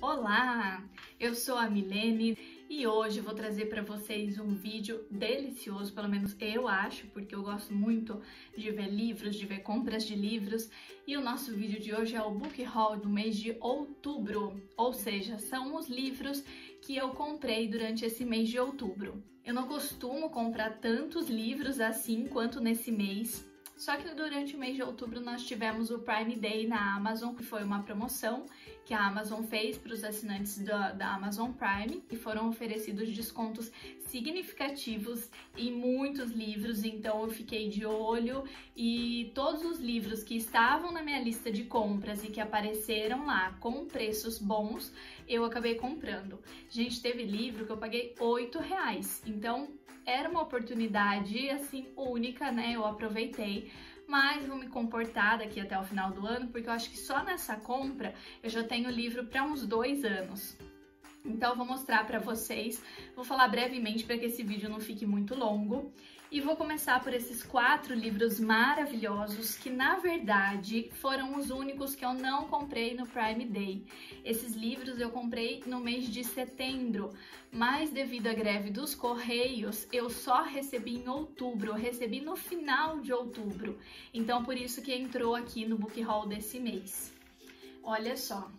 Olá, eu sou a Milene e hoje vou trazer para vocês um vídeo delicioso, pelo menos eu acho, porque eu gosto muito de ver livros, de ver compras de livros, e o nosso vídeo de hoje é o Book Haul do mês de outubro, ou seja, são os livros que eu comprei durante esse mês de outubro. Eu não costumo comprar tantos livros assim quanto nesse mês. Só que durante o mês de outubro nós tivemos o Prime Day na Amazon, que foi uma promoção que a Amazon fez para os assinantes da Amazon Prime e foram oferecidos descontos significativos em muitos livros, então eu fiquei de olho e todos os livros que estavam na minha lista de compras e que apareceram lá com preços bons, eu acabei comprando. Gente, teve livro que eu paguei R$8, então era uma oportunidade assim única, né? Eu aproveitei, mas vou me comportar daqui até o final do ano, porque eu acho que só nessa compra eu já tenho livro para uns 2 anos. Então eu vou mostrar para vocês, vou falar brevemente para que esse vídeo não fique muito longo. E vou começar por esses 4 livros maravilhosos que, na verdade, foram os únicos que eu não comprei no Prime Day. Esses livros eu comprei no mês de setembro, mas devido à greve dos Correios, eu só recebi em outubro, eu recebi no final de outubro. Então, por isso que entrou aqui no Book Haul desse mês. Olha só.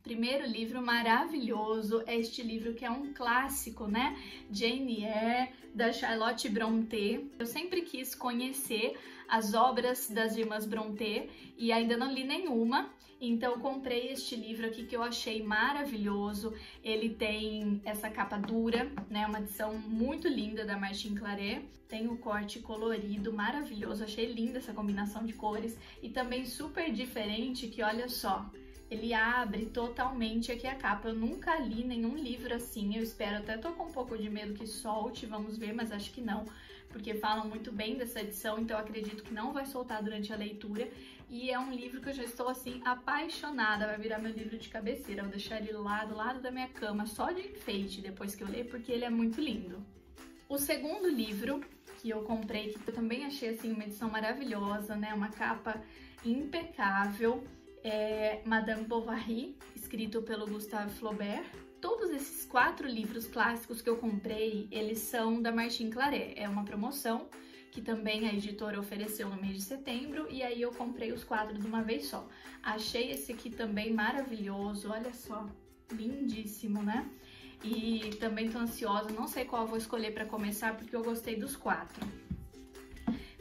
Primeiro livro maravilhoso é este livro que é um clássico, né? Jane Eyre, da Charlotte Brontë. Eu sempre quis conhecer as obras das irmãs Brontë e ainda não li nenhuma, então comprei este livro aqui que eu achei maravilhoso. Ele tem essa capa dura, né? Uma edição muito linda da Martin Claret. Tem o corte colorido maravilhoso, achei linda essa combinação de cores e também super diferente que, olha só, ele abre totalmente aqui a capa. Eu nunca li nenhum livro assim, eu espero, até tô com um pouco de medo que solte, vamos ver, mas acho que não, porque falam muito bem dessa edição, então eu acredito que não vai soltar durante a leitura. E é um livro que eu já estou assim apaixonada, vai virar meu livro de cabeceira, eu vou deixar ele lá do lado da minha cama, só de enfeite depois que eu ler, porque ele é muito lindo. O segundo livro que eu comprei, que eu também achei assim uma edição maravilhosa, né, uma capa impecável, é Madame Bovary, escrito pelo Gustave Flaubert. Todos esses 4 livros clássicos que eu comprei, eles são da Martin Claret. É uma promoção que também a editora ofereceu no mês de setembro e aí eu comprei os 4 de uma vez só. Achei esse aqui também maravilhoso, olha só, lindíssimo, né? E também tô ansiosa, não sei qual eu vou escolher para começar porque eu gostei dos 4.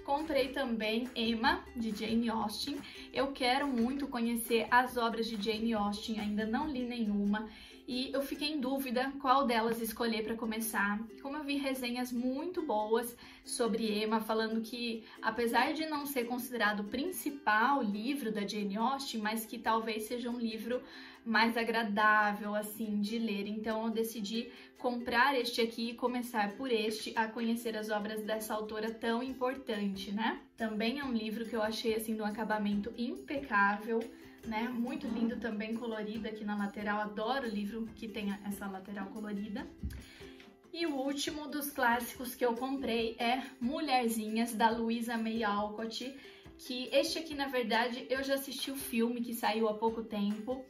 Comprei também Emma, de Jane Austen. Eu quero muito conhecer as obras de Jane Austen, ainda não li nenhuma. E eu fiquei em dúvida qual delas escolher para começar. Como eu vi resenhas muito boas sobre Emma, falando que, apesar de não ser considerado o principal livro da Jane Austen, mas que talvez seja um livro mais agradável, assim, de ler. Então eu decidi comprar este aqui e começar por este a conhecer as obras dessa autora tão importante, né? Também é um livro que eu achei, assim, de um acabamento impecável, né? Muito lindo também, colorido aqui na lateral. Adoro livro que tenha essa lateral colorida. E o último dos clássicos que eu comprei é Mulherzinhas, da Louisa May Alcott, que este aqui, na verdade, eu já assisti o filme que saiu há pouco tempo.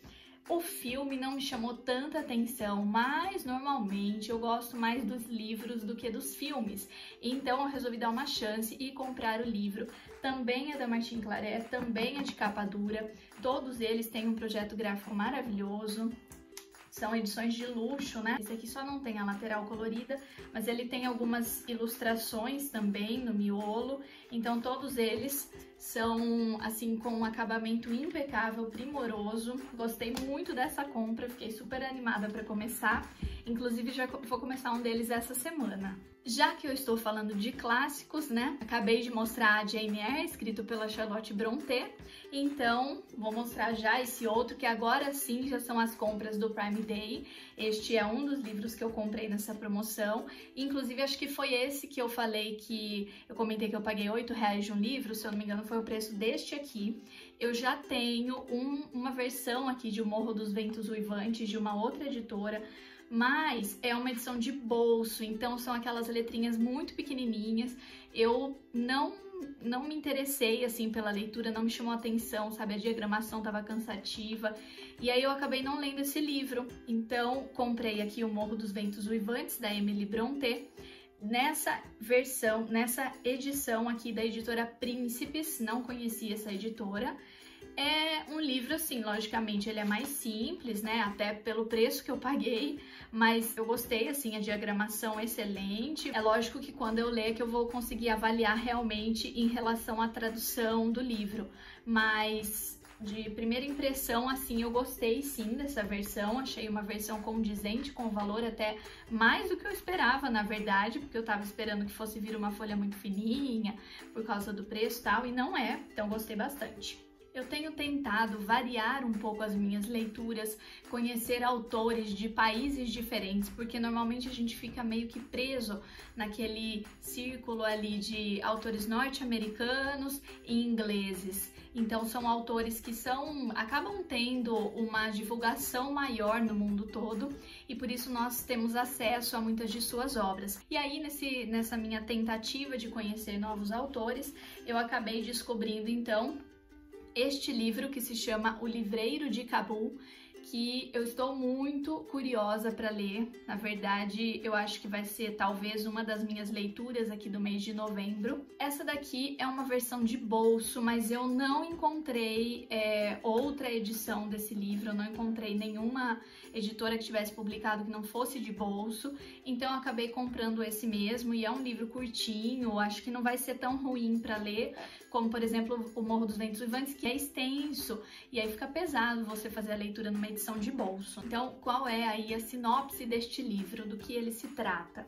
O filme não me chamou tanta atenção, mas normalmente eu gosto mais dos livros do que dos filmes. Então eu resolvi dar uma chance e comprar o livro. Também é da Martin Claret, também é de capa dura. Todos eles têm um projeto gráfico maravilhoso. São edições de luxo, né? Esse aqui só não tem a lateral colorida, mas ele tem algumas ilustrações também no miolo. Então todos eles são assim com um acabamento impecável, primoroso. Gostei muito dessa compra, fiquei super animada para começar. Inclusive já vou começar um deles essa semana. Já que eu estou falando de clássicos, né? Acabei de mostrar a Jane Eyre, escrito pela Charlotte Brontë. Então, vou mostrar já esse outro, que agora sim já são as compras do Prime Day. Este é um dos livros que eu comprei nessa promoção. Inclusive, acho que foi esse que eu falei que... Eu comentei que eu paguei R$8 de um livro, se eu não me engano, foi o preço deste aqui. Eu já tenho uma versão aqui de O Morro dos Ventos Uivantes, de uma outra editora, mas é uma edição de bolso, então são aquelas letrinhas muito pequenininhas. Eu não me interessei assim pela leitura, não me chamou a atenção, sabe? A diagramação estava cansativa. E aí eu acabei não lendo esse livro, então comprei aqui O Morro dos Ventos Uivantes, da Emily Brontë, nessa edição aqui da editora Príncipes, não conhecia essa editora. É um livro, assim, logicamente ele é mais simples, né, até pelo preço que eu paguei, mas eu gostei, assim, a diagramação é excelente. É lógico que quando eu ler que eu vou conseguir avaliar realmente em relação à tradução do livro, mas de primeira impressão, assim, eu gostei sim dessa versão, achei uma versão condizente com o valor, até mais do que eu esperava, na verdade, porque eu tava esperando que fosse vir uma folha muito fininha, por causa do preço e tal, e não é, então gostei bastante. Eu tenho tentado variar um pouco as minhas leituras, conhecer autores de países diferentes, porque normalmente a gente fica meio que preso naquele círculo ali de autores norte-americanos e ingleses. Então são autores que acabam tendo uma divulgação maior no mundo todo e por isso nós temos acesso a muitas de suas obras. E aí nessa minha tentativa de conhecer novos autores, eu acabei descobrindo então este livro que se chama O Livreiro de Cabul, que eu estou muito curiosa para ler. Na verdade, eu acho que vai ser talvez uma das minhas leituras aqui do mês de novembro. Essa daqui é uma versão de bolso, mas eu não encontrei outra edição desse livro, eu não encontrei nenhuma editora que tivesse publicado que não fosse de bolso, então eu acabei comprando esse mesmo, e é um livro curtinho, acho que não vai ser tão ruim para ler, como por exemplo O Morro dos Ventos Uivantes, que é extenso, e aí fica pesado você fazer a leitura numa edição de bolso. Então, qual é aí a sinopse deste livro, do que ele se trata?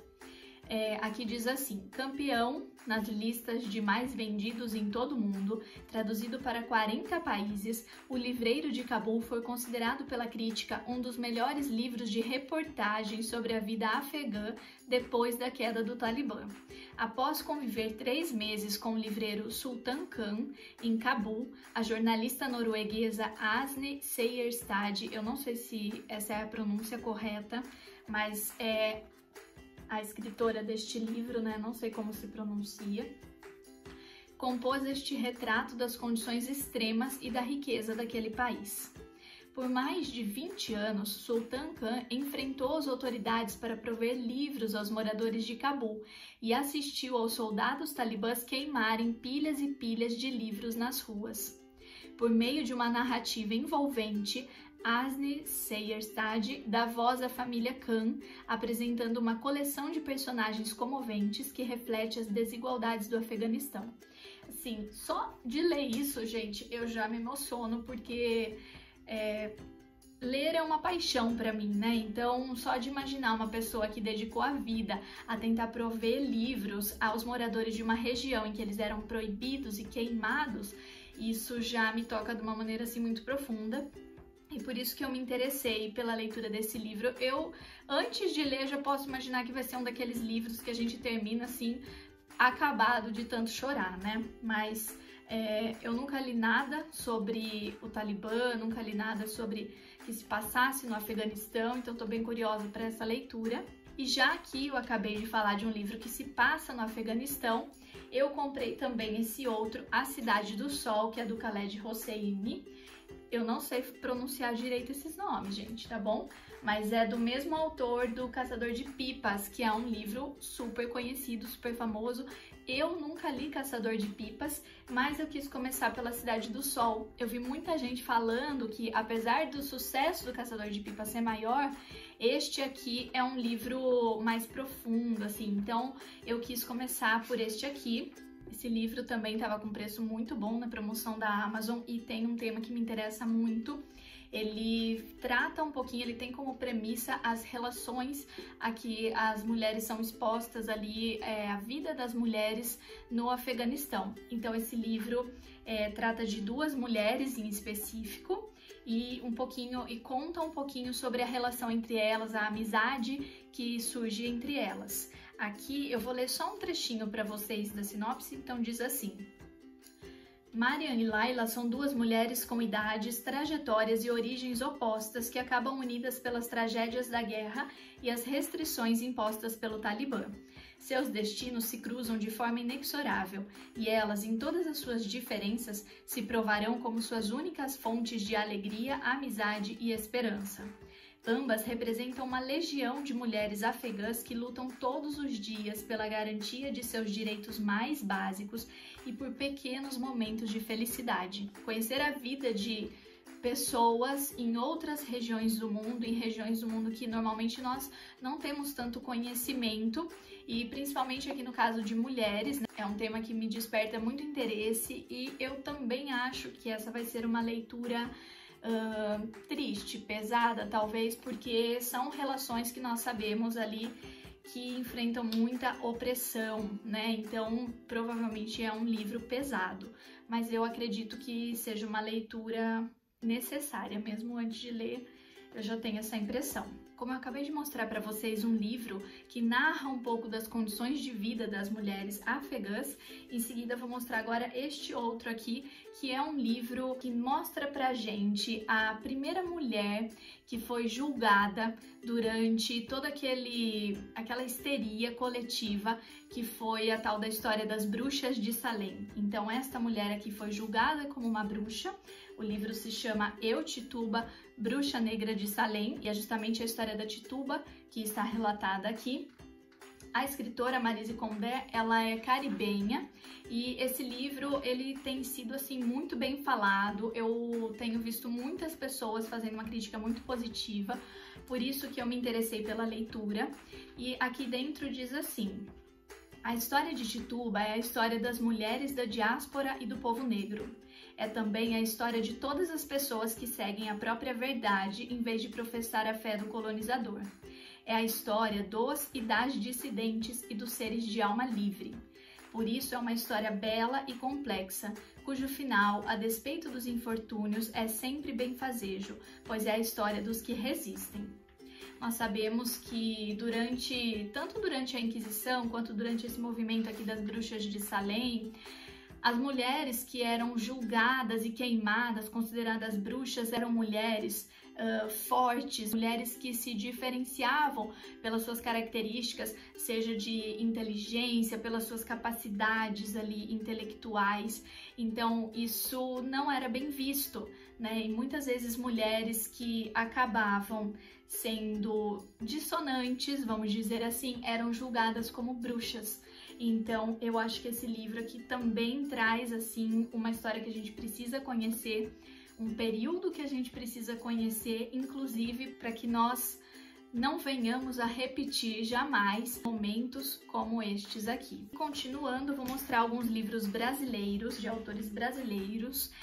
Aqui diz assim: campeão nas listas de mais vendidos em todo o mundo, traduzido para 40 países, O Livreiro de Cabul foi considerado pela crítica um dos melhores livros de reportagem sobre a vida afegã depois da queda do Talibã. Após conviver 3 meses com o livreiro Sultan Khan em Cabul, a jornalista norueguesa Asne Seierstad, eu não sei se essa é a pronúncia correta, mas é a escritora deste livro, né? Não sei como se pronuncia, compôs este retrato das condições extremas e da riqueza daquele país. Por mais de 20 anos, Sultan Khan enfrentou as autoridades para prover livros aos moradores de Cabul e assistiu aos soldados talibãs queimarem pilhas e pilhas de livros nas ruas. Por meio de uma narrativa envolvente, Asne Seierstad dá voz à família Khan, apresentando uma coleção de personagens comoventes que reflete as desigualdades do Afeganistão. Assim, só de ler isso, gente, eu já me emociono, porque ler é uma paixão para mim, né? Então, só de imaginar uma pessoa que dedicou a vida a tentar prover livros aos moradores de uma região em que eles eram proibidos e queimados, isso já me toca de uma maneira assim muito profunda. E por isso que eu me interessei pela leitura desse livro. Eu, antes de ler, já posso imaginar que vai ser um daqueles livros que a gente termina assim, acabado de tanto chorar, né? Mas eu nunca li nada sobre o Talibã, nunca li nada sobre que se passasse no Afeganistão, então tô bem curiosa para essa leitura. E já que eu acabei de falar de um livro que se passa no Afeganistão, eu comprei também esse outro, A Cidade do Sol, que é do Khaled Hosseini. Eu não sei pronunciar direito esses nomes, gente, tá bom? Mas é do mesmo autor do Caçador de Pipas, que é um livro super conhecido, super famoso. Eu nunca li Caçador de Pipas, mas eu quis começar pela Cidade do Sol. Eu vi muita gente falando que, apesar do sucesso do Caçador de Pipas ser maior, este aqui é um livro mais profundo, assim. Então, eu quis começar por este aqui. Esse livro também estava com preço muito bom na promoção da Amazon e tem um tema que me interessa muito. Ele trata um pouquinho, ele tem como premissa as relações a que as mulheres são expostas ali, a vida das mulheres no Afeganistão. Então esse livro trata de 2 mulheres em específico e conta um pouquinho sobre a relação entre elas, a amizade que surge entre elas. Aqui eu vou ler só um trechinho para vocês da sinopse, então diz assim: Marian e Laila são duas mulheres com idades, trajetórias e origens opostas que acabam unidas pelas tragédias da guerra e as restrições impostas pelo Talibã. Seus destinos se cruzam de forma inexorável e elas, em todas as suas diferenças, se provarão como suas únicas fontes de alegria, amizade e esperança. Ambas representam uma legião de mulheres afegãs que lutam todos os dias pela garantia de seus direitos mais básicos e por pequenos momentos de felicidade. Conhecer a vida de pessoas em outras regiões do mundo, em regiões do mundo que normalmente nós não temos tanto conhecimento, e principalmente aqui no caso de mulheres, né? É um tema que me desperta muito interesse e eu também acho que essa vai ser uma leitura triste, pesada, talvez, porque são relações que nós sabemos ali que enfrentam muita opressão, né? Então, provavelmente é um livro pesado, mas eu acredito que seja uma leitura necessária, mesmo antes de ler, eu já tenho essa impressão. Como eu acabei de mostrar para vocês um livro que narra um pouco das condições de vida das mulheres afegãs, em seguida vou mostrar agora este outro aqui, que é um livro que mostra pra gente a primeira mulher que foi julgada durante toda aquela histeria coletiva que foi a tal da história das bruxas de Salem. Então esta mulher aqui foi julgada como uma bruxa. O livro se chama Eu, Tituba, Bruxa Negra de Salem, e é justamente a história da Tituba que está relatada aqui. A escritora Maryse Combé, ela é caribenha e esse livro ele tem sido assim muito bem falado. Eu tenho visto muitas pessoas fazendo uma crítica muito positiva, por isso que eu me interessei pela leitura. E aqui dentro diz assim: a história de Tituba é a história das mulheres da diáspora e do povo negro. É também a história de todas as pessoas que seguem a própria verdade em vez de professar a fé do colonizador. É a história dos e das dissidentes e dos seres de alma livre. Por isso é uma história bela e complexa, cujo final, a despeito dos infortúnios, é sempre benfazejo, pois é a história dos que resistem. Nós sabemos que tanto durante a Inquisição quanto durante esse movimento aqui das bruxas de Salem, as mulheres que eram julgadas e queimadas, consideradas bruxas, eram mulheres fortes, mulheres que se diferenciavam pelas suas características, seja de inteligência, pelas suas capacidades ali intelectuais. Então isso não era bem visto, né? E muitas vezes mulheres que acabavam sendo dissonantes, vamos dizer assim, eram julgadas como bruxas. Então eu acho que esse livro aqui também traz assim uma história que a gente precisa conhecer, um período que a gente precisa conhecer, inclusive para que nós não venhamos a repetir jamais momentos como estes aqui. Continuando, vou mostrar alguns livros brasileiros, de autores brasileiros.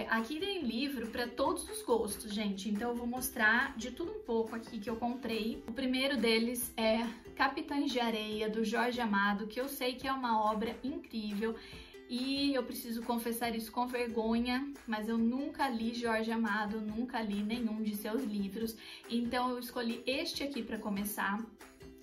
Aqui tem livro para todos os gostos, gente, então eu vou mostrar de tudo um pouco aqui que eu comprei. O primeiro deles é Capitães de Areia, do Jorge Amado, que eu sei que é uma obra incrível e eu preciso confessar isso com vergonha, mas eu nunca li Jorge Amado, nunca li nenhum de seus livros, então eu escolhi este aqui para começar.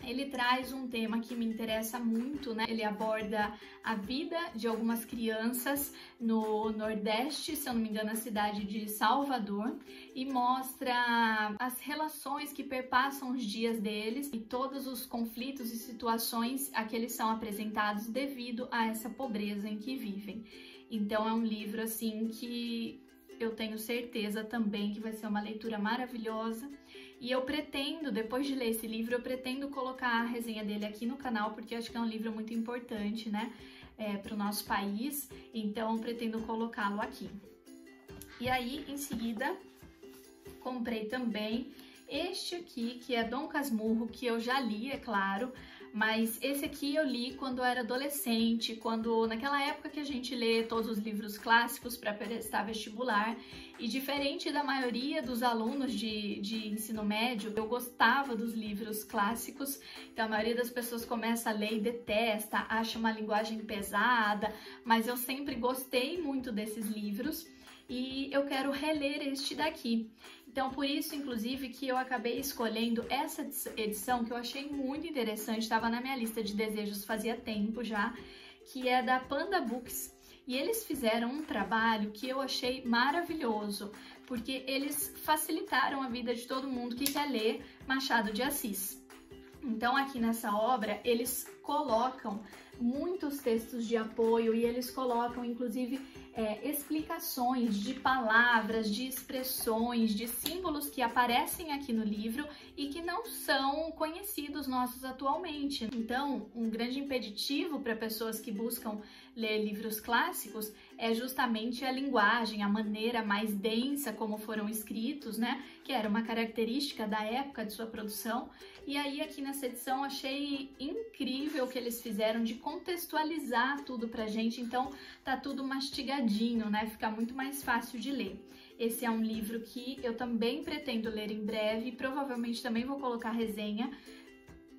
Ele traz um tema que me interessa muito, né? Ele aborda a vida de algumas crianças no Nordeste, se eu não me engano, na cidade de Salvador, e mostra as relações que perpassam os dias deles e todos os conflitos e situações a que eles são apresentados devido a essa pobreza em que vivem. Então é um livro assim que eu tenho certeza também que vai ser uma leitura maravilhosa. E eu pretendo, depois de ler esse livro, eu pretendo colocar a resenha dele aqui no canal, porque eu acho que é um livro muito importante, né, para o nosso país, então eu pretendo colocá-lo aqui. E aí, em seguida, comprei também este aqui, que é Dom Casmurro, que eu já li, é claro, mas esse aqui eu li quando eu era adolescente, naquela época que a gente lê todos os livros clássicos para prestar vestibular, e diferente da maioria dos alunos de ensino médio, eu gostava dos livros clássicos, então a maioria das pessoas começa a ler e detesta, acha uma linguagem pesada, mas eu sempre gostei muito desses livros e eu quero reler este daqui. Então, por isso, inclusive, que eu acabei escolhendo essa edição, que eu achei muito interessante, estava na minha lista de desejos fazia tempo já, que é da Panda Books. E eles fizeram um trabalho que eu achei maravilhoso, porque eles facilitaram a vida de todo mundo que quer ler Machado de Assis. Então, aqui nessa obra, eles colocam muitos textos de apoio e eles colocam, inclusive, explicações de palavras, de expressões, de símbolos que aparecem aqui no livro e que não são conhecidos nossos atualmente. Então, um grande impeditivo para pessoas que buscam ler livros clássicos é justamente a linguagem, a maneira mais densa como foram escritos, né? Que era uma característica da época de sua produção. E aí, aqui nessa edição, achei incrível o que eles fizeram de contextualizar tudo pra gente. Então, tá tudo mastigadinho, né? Fica muito mais fácil de ler. Esse é um livro que eu também pretendo ler em breve. Provavelmente também vou colocar resenha,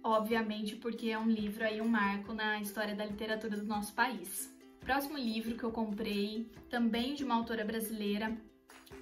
obviamente, porque é um livro aí, um marco na história da literatura do nosso país. Próximo livro que eu comprei, também de uma autora brasileira,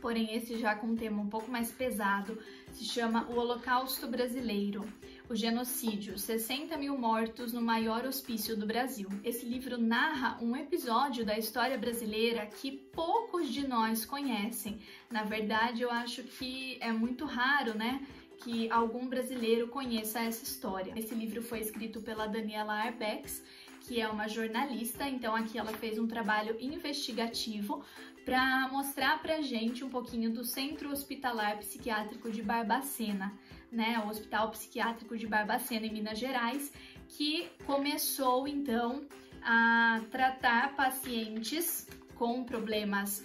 porém esse já com um tema um pouco mais pesado, se chama O Holocausto Brasileiro, o Genocídio, 60 mil mortos no maior hospício do Brasil. Esse livro narra um episódio da história brasileira que poucos de nós conhecem. Na verdade, eu acho que é muito raro, né, que algum brasileiro conheça essa história. Esse livro foi escrito pela Daniela Arbex, que é uma jornalista, então aqui ela fez um trabalho investigativo para mostrar pra gente um pouquinho do Centro Hospitalar Psiquiátrico de Barbacena, né, o Hospital Psiquiátrico de Barbacena, em Minas Gerais, que começou então a tratar pacientes com problemas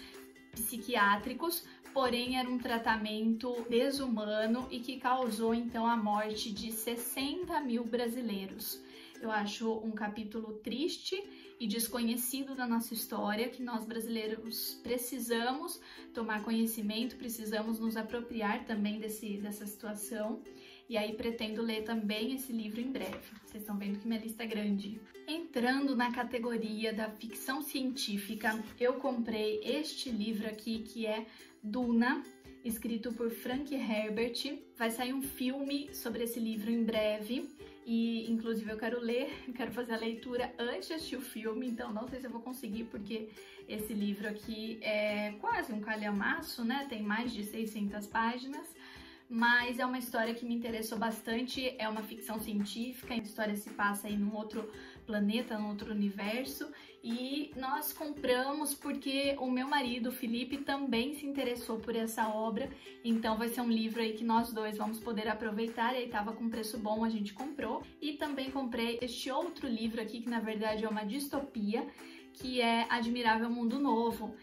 psiquiátricos, porém era um tratamento desumano e que causou então a morte de 60 mil brasileiros. Eu acho um capítulo triste e desconhecido da nossa história, que nós brasileiros precisamos tomar conhecimento, precisamos nos apropriar também dessa situação. E aí pretendo ler também esse livro em breve. Vocês estão vendo que minha lista é grande. Entrando na categoria da ficção científica, eu comprei este livro aqui, que é Duna, escrito por Frank Herbert. Vai sair um filme sobre esse livro em breve. E, inclusive, eu quero fazer a leitura antes de assistir o filme, então não sei se eu vou conseguir, porque esse livro aqui é quase um calhamaço, né? Tem mais de 600 páginas, mas é uma história que me interessou bastante, é uma ficção científica, a história se passa aí num outro planeta, num outro universo, e nós compramos porque o meu marido, Felipe, também se interessou por essa obra, então vai ser um livro aí que nós dois vamos poder aproveitar, e aí tava com preço bom, a gente comprou. E também comprei este outro livro aqui, que na verdade é uma distopia, que é Admirável Mundo Novo.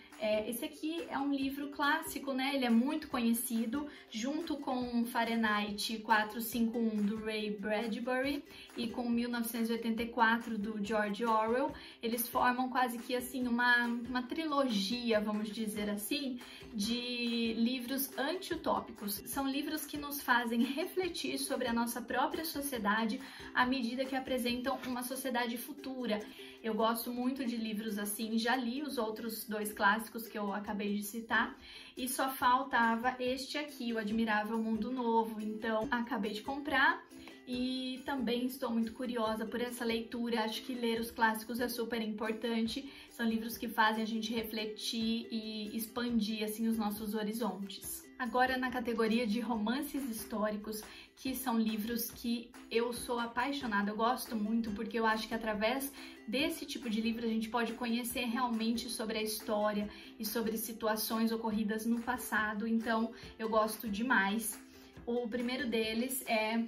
Esse aqui é um livro clássico, né? Ele é muito conhecido, junto com Fahrenheit 451 do Ray Bradbury e com 1984 do George Orwell. Eles formam quase que assim uma trilogia, vamos dizer assim, de livros anti-utópicos. São livros que nos fazem refletir sobre a nossa própria sociedade à medida que apresentam uma sociedade futura. Eu gosto muito de livros assim, já li os outros dois clássicos que eu acabei de citar e só faltava este aqui, o Admirável Mundo Novo, então acabei de comprar e também estou muito curiosa por essa leitura. Acho que ler os clássicos é super importante, são livros que fazem a gente refletir e expandir assim os nossos horizontes. Agora na categoria de romances históricos, que são livros que eu sou apaixonada, eu gosto muito, porque eu acho que através desse tipo de livro a gente pode conhecer realmente sobre a história e sobre situações ocorridas no passado, então eu gosto demais. O primeiro deles é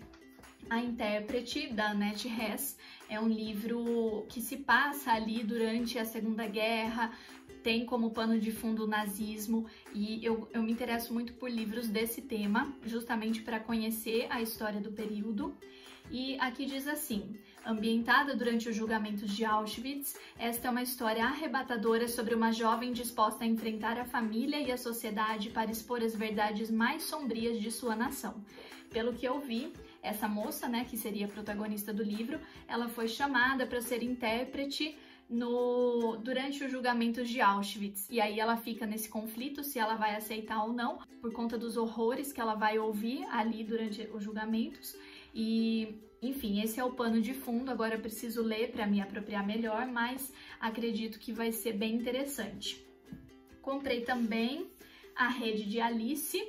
A Intérprete, da Annette Hess. É um livro que se passa ali durante a Segunda Guerra, tem como pano de fundo o nazismo, e eu me interesso muito por livros desse tema, justamente para conhecer a história do período. E aqui diz assim: ambientada durante os julgamentos de Auschwitz, esta é uma história arrebatadora sobre uma jovem disposta a enfrentar a família e a sociedade para expor as verdades mais sombrias de sua nação. Pelo que eu vi, essa moça, né, que seria a protagonista do livro, ela foi chamada para ser intérprete durante os julgamentos de Auschwitz, e aí ela fica nesse conflito se ela vai aceitar ou não, por conta dos horrores que ela vai ouvir ali durante os julgamentos. E, enfim, esse é o pano de fundo. Agora eu preciso ler para me apropriar melhor, mas acredito que vai ser bem interessante. Comprei também A Rede de Alice,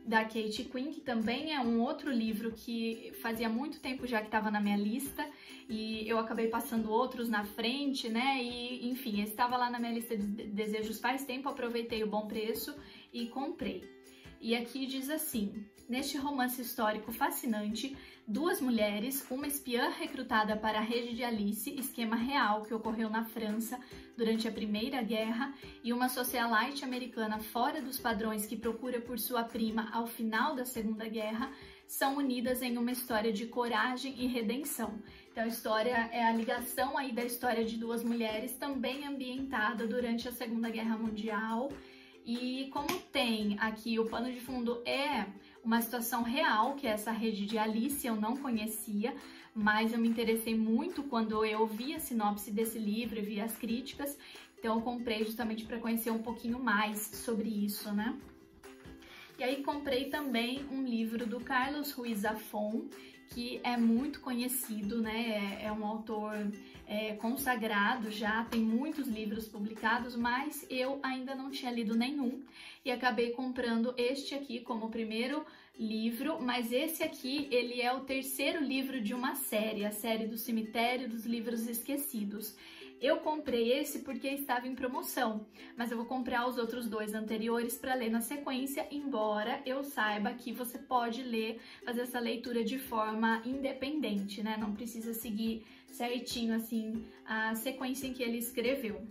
da Kate Quinn, que também é um outro livro que fazia muito tempo já que estava na minha lista e eu acabei passando outros na frente, né? E, enfim, esse estava lá na minha lista de desejos faz tempo, aproveitei o bom preço e comprei. E aqui diz assim: neste romance histórico fascinante, duas mulheres, uma espiã recrutada para a Rede de Alice, esquema real que ocorreu na França durante a Primeira Guerra, e uma socialite americana fora dos padrões que procura por sua prima ao final da Segunda Guerra, são unidas em uma história de coragem e redenção. Então a história é a ligação aí da história de duas mulheres, também ambientada durante a Segunda Guerra Mundial. E como tem aqui o pano de fundo é uma situação real, que é essa Rede de Alice, eu não conhecia, mas eu me interessei muito quando eu vi a sinopse desse livro e vi as críticas, então eu comprei justamente para conhecer um pouquinho mais sobre isso, né? E aí comprei também um livro do Carlos Ruiz Zafón, que é muito conhecido, né? É um autor consagrado já, tem muitos livros publicados, mas eu ainda não tinha lido nenhum e acabei comprando este aqui como primeiro livro, mas esse aqui, ele é o terceiro livro de uma série, a série do Cemitério dos Livros Esquecidos. Eu comprei esse porque estava em promoção, mas eu vou comprar os outros dois anteriores para ler na sequência, embora eu saiba que você pode ler, fazer essa leitura de forma independente, né? Não precisa seguir certinho assim a sequência em que ele escreveu.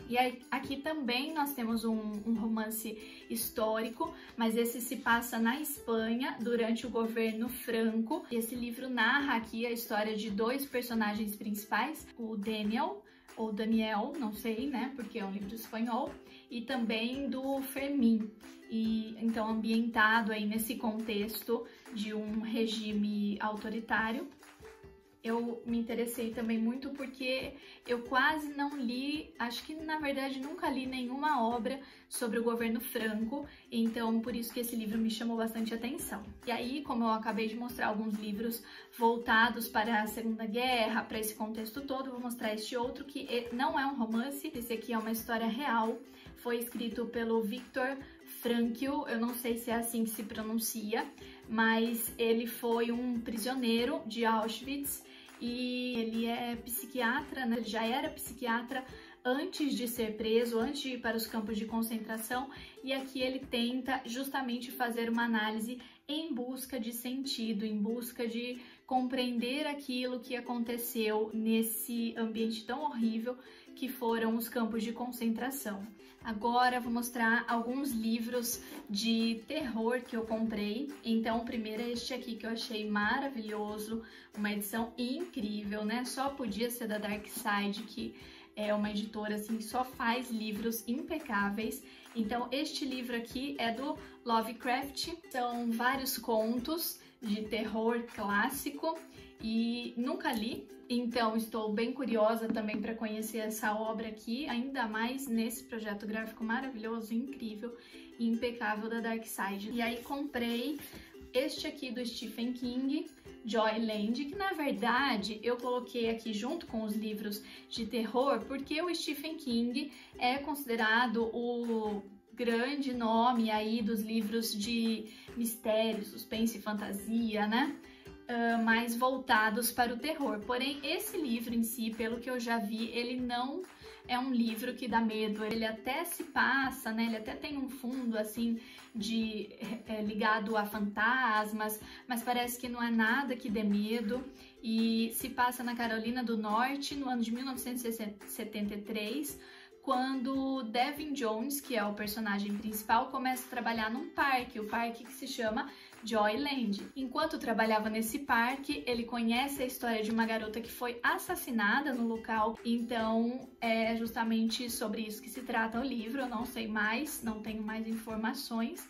E aí, aqui também nós temos um romance histórico, mas esse se passa na Espanha durante o governo Franco. E esse livro narra aqui a história de dois personagens principais, o Daniel, ou Daniel, não sei, né, porque é um livro espanhol, e também do Fermín. E então ambientado aí nesse contexto de um regime autoritário. Eu me interessei também muito porque eu quase não li, acho que na verdade nunca li nenhuma obra sobre o governo Franco, então por isso que esse livro me chamou bastante atenção. E aí, como eu acabei de mostrar alguns livros voltados para a Segunda Guerra, para esse contexto todo, eu vou mostrar este outro que não é um romance, esse aqui é uma história real, foi escrito pelo Viktor Frankl, eu não sei se é assim que se pronuncia, mas ele foi um prisioneiro de Auschwitz e ele é psiquiatra, né? Ele já era psiquiatra antes de ser preso, antes de ir para os campos de concentração, e aqui ele tenta justamente fazer uma análise em busca de sentido, em busca de compreender aquilo que aconteceu nesse ambiente tão horrível que foram os campos de concentração. Agora vou mostrar alguns livros de terror que eu comprei. Então o primeiro é este aqui que eu achei maravilhoso, uma edição incrível, né? Só podia ser da Dark Side, que é uma editora assim, só faz livros impecáveis. Então este livro aqui é do Lovecraft, são vários contos de terror clássico e nunca li, então estou bem curiosa também para conhecer essa obra aqui, ainda mais nesse projeto gráfico maravilhoso, incrível e impecável da Dark Side. E aí comprei este aqui do Stephen King, Joyland, que na verdade eu coloquei aqui junto com os livros de terror porque o Stephen King é considerado o grande nome aí dos livros de mistério, suspense e fantasia, né? Mais voltados para o terror. Porém, esse livro em si, pelo que eu já vi, ele não é um livro que dá medo. Ele até se passa, né? Ele até tem um fundo assim de ligado a fantasmas, mas parece que não é nada que dê medo. E se passa na Carolina do Norte, no ano de 1973, quando Devin Jones, que é o personagem principal, começa a trabalhar num parque, o parque que se chama Joyland. Enquanto trabalhava nesse parque, ele conhece a história de uma garota que foi assassinada no local, então é justamente sobre isso que se trata o livro. Eu não sei mais, não tenho mais informações,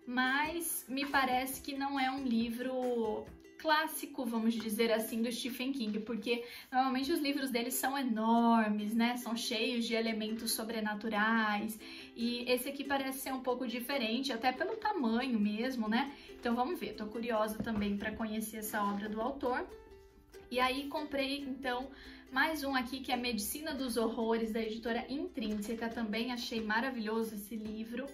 mas me parece que não é um livro clássico, vamos dizer assim, do Stephen King, porque normalmente os livros dele são enormes, né? São cheios de elementos sobrenaturais, e esse aqui parece ser um pouco diferente, até pelo tamanho mesmo, né? Então vamos ver, tô curiosa também para conhecer essa obra do autor. E aí comprei então mais um aqui que é Medicina dos Horrores, da editora Intrínseca, também achei maravilhoso esse livro.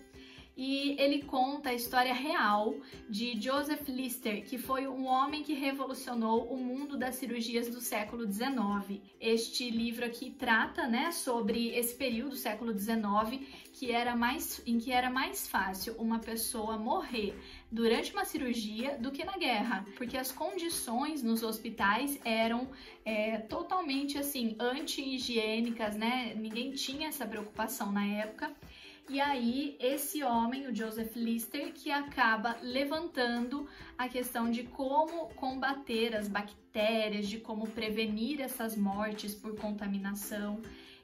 E ele conta a história real de Joseph Lister, que foi um homem que revolucionou o mundo das cirurgias do século XIX. Este livro aqui trata, né, sobre esse período, século XIX, em que era mais fácil uma pessoa morrer durante uma cirurgia do que na guerra, porque as condições nos hospitais eram totalmente assim anti-higiênicas, né? Ninguém tinha essa preocupação na época. E aí, esse homem, o Joseph Lister, que acaba levantando a questão de como combater as bactérias, de como prevenir essas mortes por contaminação.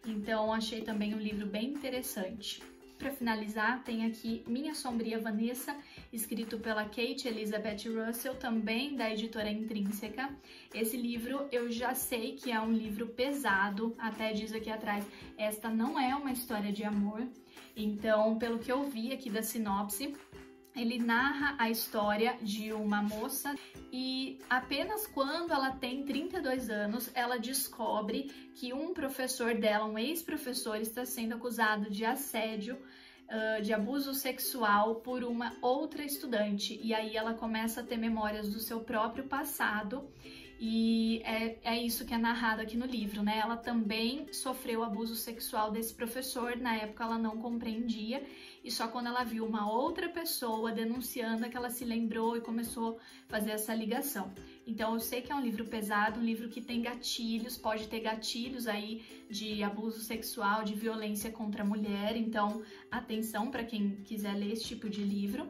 Então, achei também um livro bem interessante. Para finalizar, tem aqui Minha Sombria Vanessa, escrito pela Kate Elizabeth Russell, também da editora Intrínseca. Esse livro eu já sei que é um livro pesado, até diz aqui atrás, esta não é uma história de amor. Então, pelo que eu vi aqui da sinopse, ele narra a história de uma moça e apenas quando ela tem 32 anos, ela descobre que um professor dela, um ex-professor, está sendo acusado de assédio, de abuso sexual por uma outra estudante. E aí ela começa a ter memórias do seu próprio passado. E é isso que é narrado aqui no livro, né? Ela também sofreu abuso sexual desse professor, na época ela não compreendia, e só quando ela viu uma outra pessoa denunciando é que ela se lembrou e começou a fazer essa ligação. Então eu sei que é um livro pesado, um livro que tem gatilhos, pode ter gatilhos aí de abuso sexual, de violência contra a mulher, então atenção para quem quiser ler esse tipo de livro,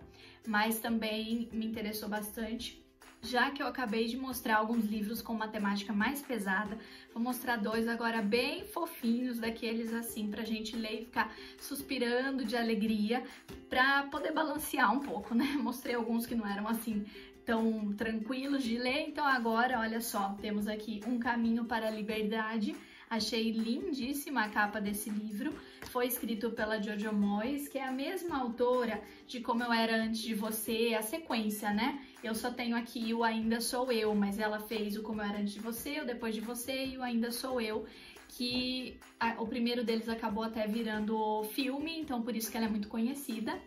mas também me interessou bastante. Já que eu acabei de mostrar alguns livros com uma temática mais pesada, vou mostrar dois agora bem fofinhos, daqueles assim pra gente ler e ficar suspirando de alegria, pra poder balancear um pouco, né? Mostrei alguns que não eram assim tão tranquilos de ler, então agora, olha só, temos aqui Um Caminho para a Liberdade. Achei lindíssima a capa desse livro. Foi escrito pela Jojo Moyes, que é a mesma autora de Como Eu Era Antes de Você, a sequência, né? Eu só tenho aqui o Ainda Sou Eu, mas ela fez o Como Eu Era Antes de Você, o Depois de Você e o Ainda Sou Eu, que o primeiro deles acabou até virando filme, então por isso que ela é muito conhecida.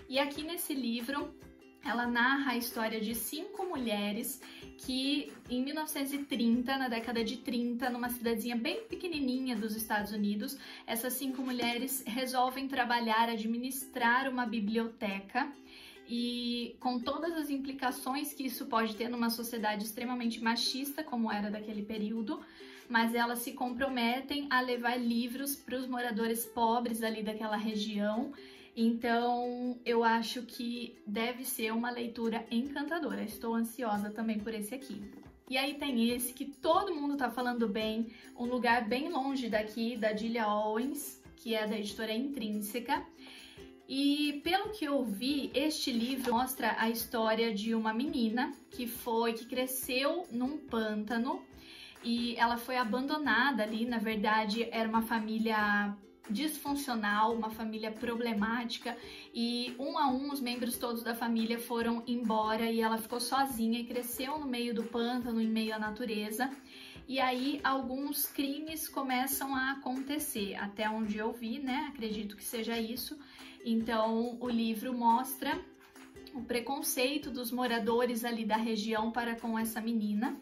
E aqui nesse livro, ela narra a história de 5 mulheres que, em 1930, na década de 30, numa cidadezinha bem pequenininha dos Estados Unidos, essas 5 mulheres resolvem trabalhar, administrar uma biblioteca, e com todas as implicações que isso pode ter numa sociedade extremamente machista, como era daquele período, mas elas se comprometem a levar livros para os moradores pobres ali daquela região. Então, eu acho que deve ser uma leitura encantadora. Estou ansiosa também por esse aqui. E aí tem esse que todo mundo tá falando bem, Um Lugar Bem Longe Daqui, da Gillian Owens, que é da editora Intrínseca. E pelo que eu vi, este livro mostra a história de uma menina que cresceu num pântano e ela foi abandonada ali. Na verdade, era uma família disfuncional, uma família problemática, e um a um os membros todos da família foram embora e ela ficou sozinha e cresceu no meio do pântano, em meio à natureza. E aí alguns crimes começam a acontecer, até onde eu vi, né? Acredito que seja isso. Então o livro mostra o preconceito dos moradores ali da região para com essa menina.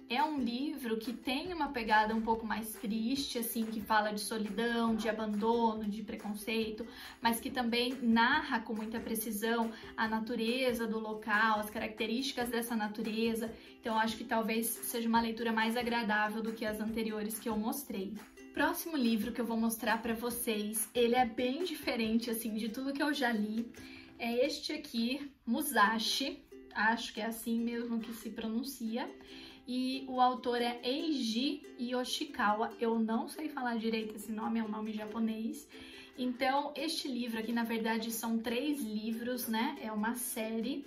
É um livro que tem uma pegada um pouco mais triste, assim, que fala de solidão, de abandono, de preconceito, mas que também narra com muita precisão a natureza do local, as características dessa natureza. Então, acho que talvez seja uma leitura mais agradável do que as anteriores que eu mostrei. Próximo livro que eu vou mostrar para vocês, ele é bem diferente, assim, de tudo que eu já li. É este aqui, Musashi, acho que é assim mesmo que se pronuncia. E o autor é Eiji Yoshikawa, eu não sei falar direito esse nome, é um nome japonês. Então, este livro aqui, na verdade, são 3 livros, né? É uma série.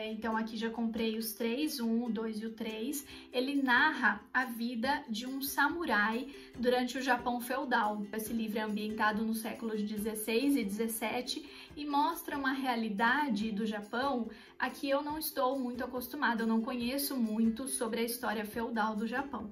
Então, aqui já comprei os 3, o 1, o 2 e o 3. Ele narra a vida de um samurai durante o Japão feudal. Esse livro é ambientado nos séculos 16 e 17 e mostra uma realidade do Japão a que eu não estou muito acostumada, eu não conheço muito sobre a história feudal do Japão.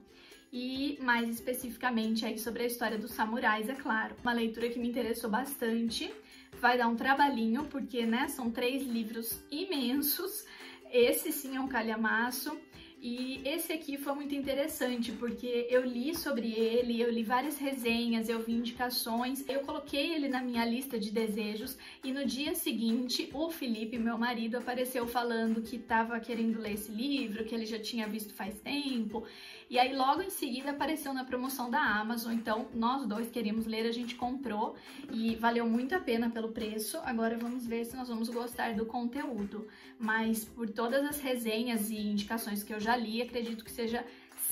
E mais especificamente aí sobre a história dos samurais, é claro. Uma leitura que me interessou bastante, vai dar um trabalhinho, porque né, são 3 livros imensos, esse sim é um calhamaço. E esse aqui foi muito interessante, porque eu li sobre ele, eu li várias resenhas, eu vi indicações, eu coloquei ele na minha lista de desejos e no dia seguinte o Felipe, meu marido, apareceu falando que estava querendo ler esse livro, que ele já tinha visto faz tempo. E aí logo em seguida apareceu na promoção da Amazon, então nós dois queríamos ler, a gente comprou e valeu muito a pena pelo preço. Agora vamos ver se nós vamos gostar do conteúdo, mas por todas as resenhas e indicações que eu já li, acredito que seja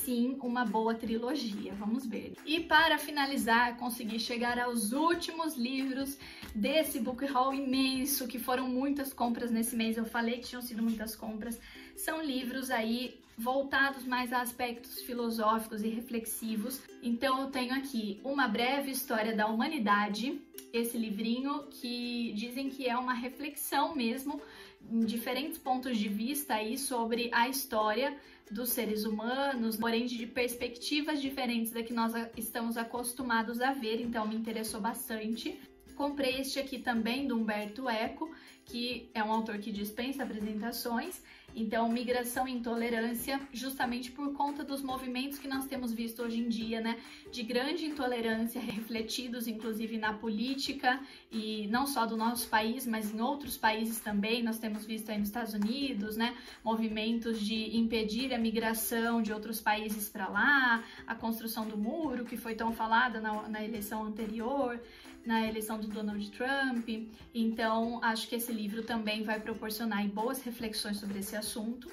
sim uma boa trilogia, vamos ver. E para finalizar, consegui chegar aos últimos livros desse book haul imenso, que foram muitas compras nesse mês, eu falei que tinham sido muitas compras. São livros aí voltados mais a aspectos filosóficos e reflexivos. Então eu tenho aqui Uma Breve História da Humanidade, esse livrinho que dizem que é uma reflexão mesmo, em diferentes pontos de vista aí sobre a história dos seres humanos, porém de perspectivas diferentes da que nós estamos acostumados a ver, então me interessou bastante. Comprei este aqui também do Umberto Eco, que é um autor que dispensa apresentações, então Migração e Intolerância, justamente por conta dos movimentos que nós temos visto hoje em dia, né, de grande intolerância, refletidos inclusive na política, e não só do nosso país, mas em outros países também, nós temos visto aí nos Estados Unidos, né, movimentos de impedir a migração de outros países para lá, a construção do muro, que foi tão falada na eleição anterior, na eleição do Donald Trump. Então acho que esse livro também vai proporcionar boas reflexões sobre esse assunto.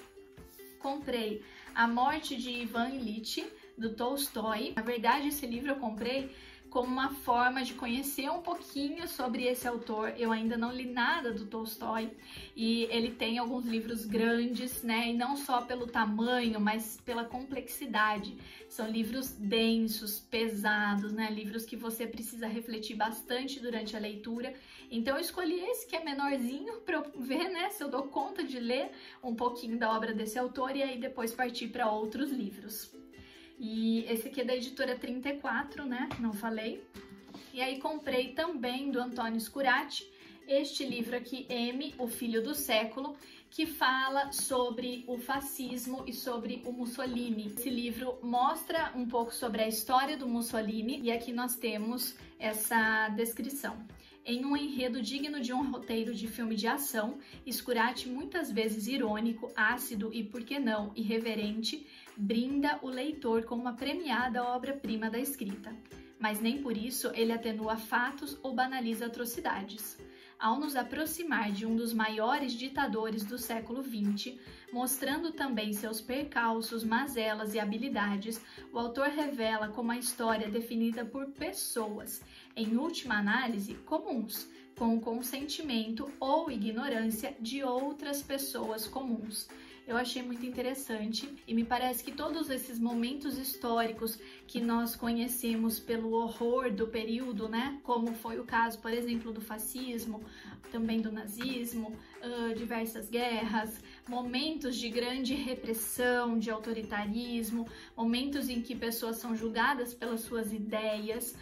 Comprei A Morte de Ivan Ilitch, do Tolstói. Na verdade, esse livro eu comprei como uma forma de conhecer um pouquinho sobre esse autor. Eu ainda não li nada do Tolstói e ele tem alguns livros grandes, né? E não só pelo tamanho, mas pela complexidade. São livros densos, pesados, né? Livros que você precisa refletir bastante durante a leitura. Então eu escolhi esse que é menorzinho para eu ver, né, se eu dou conta de ler um pouquinho da obra desse autor e aí depois partir para outros livros. E esse aqui é da editora 34, né? Não falei. E aí comprei também do Antônio Scurati este livro aqui, M, O Filho do Século, que fala sobre o fascismo e sobre o Mussolini. Esse livro mostra um pouco sobre a história do Mussolini e aqui nós temos essa descrição. Em um enredo digno de um roteiro de filme de ação, Scurati, muitas vezes irônico, ácido e, por que não, irreverente, brinda o leitor com uma premiada obra-prima da escrita. Mas nem por isso ele atenua fatos ou banaliza atrocidades. Ao nos aproximar de um dos maiores ditadores do século XX, mostrando também seus percalços, mazelas e habilidades, o autor revela como a história é definida por pessoas, em última análise, comuns, com o consentimento ou ignorância de outras pessoas comuns. Eu achei muito interessante e me parece que todos esses momentos históricos que nós conhecemos pelo horror do período, né, como foi o caso, por exemplo, do fascismo, também do nazismo, diversas guerras, momentos de grande repressão, de autoritarismo, momentos em que pessoas são julgadas pelas suas ideias,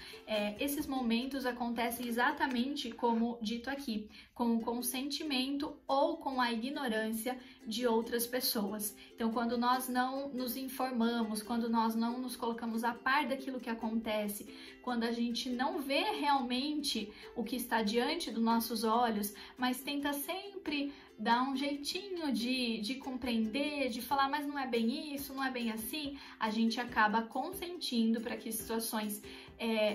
esses momentos acontecem exatamente como dito aqui, com o consentimento ou com a ignorância de outras pessoas. Então, quando nós não nos informamos, quando nós não nos colocamos a par daquilo que acontece, quando a gente não vê realmente o que está diante dos nossos olhos, mas tenta sempre dar um jeitinho de compreender, de falar, mas não é bem isso, não é bem assim, a gente acaba consentindo para que situações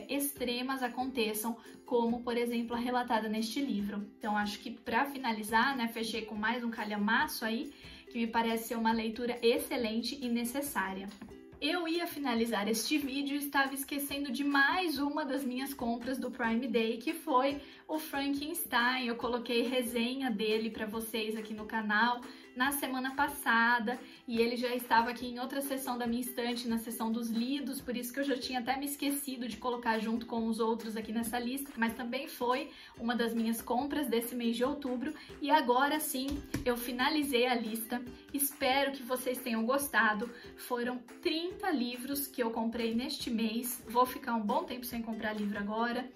extremas aconteçam, como, por exemplo, a relatada neste livro. Então, acho que para finalizar, né, fechei com mais um calhamaço aí, que me parece ser uma leitura excelente e necessária. Eu ia finalizar este vídeo e estava esquecendo de mais uma das minhas compras do Prime Day, que foi o Frankenstein. Eu coloquei resenha dele para vocês aqui no canal, na semana passada e ele já estava aqui em outra seção da minha estante, na seção dos lidos, por isso que eu já tinha até me esquecido de colocar junto com os outros aqui nessa lista, mas também foi uma das minhas compras desse mês de outubro e agora sim eu finalizei a lista. Espero que vocês tenham gostado. Foram 30 livros que eu comprei neste mês, vou ficar um bom tempo sem comprar livro agora.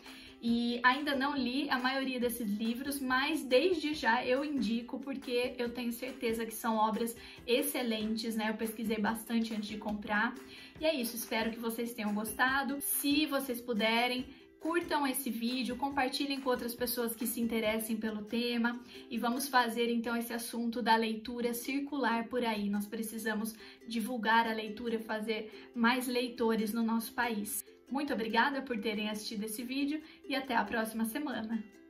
E ainda não li a maioria desses livros, mas desde já eu indico porque eu tenho certeza que são obras excelentes, né? Eu pesquisei bastante antes de comprar. E é isso, espero que vocês tenham gostado. Se vocês puderem, curtam esse vídeo, compartilhem com outras pessoas que se interessem pelo tema e vamos fazer então esse assunto da leitura circular por aí. Nós precisamos divulgar a leitura, fazer mais leitores no nosso país. Muito obrigada por terem assistido esse vídeo e até a próxima semana!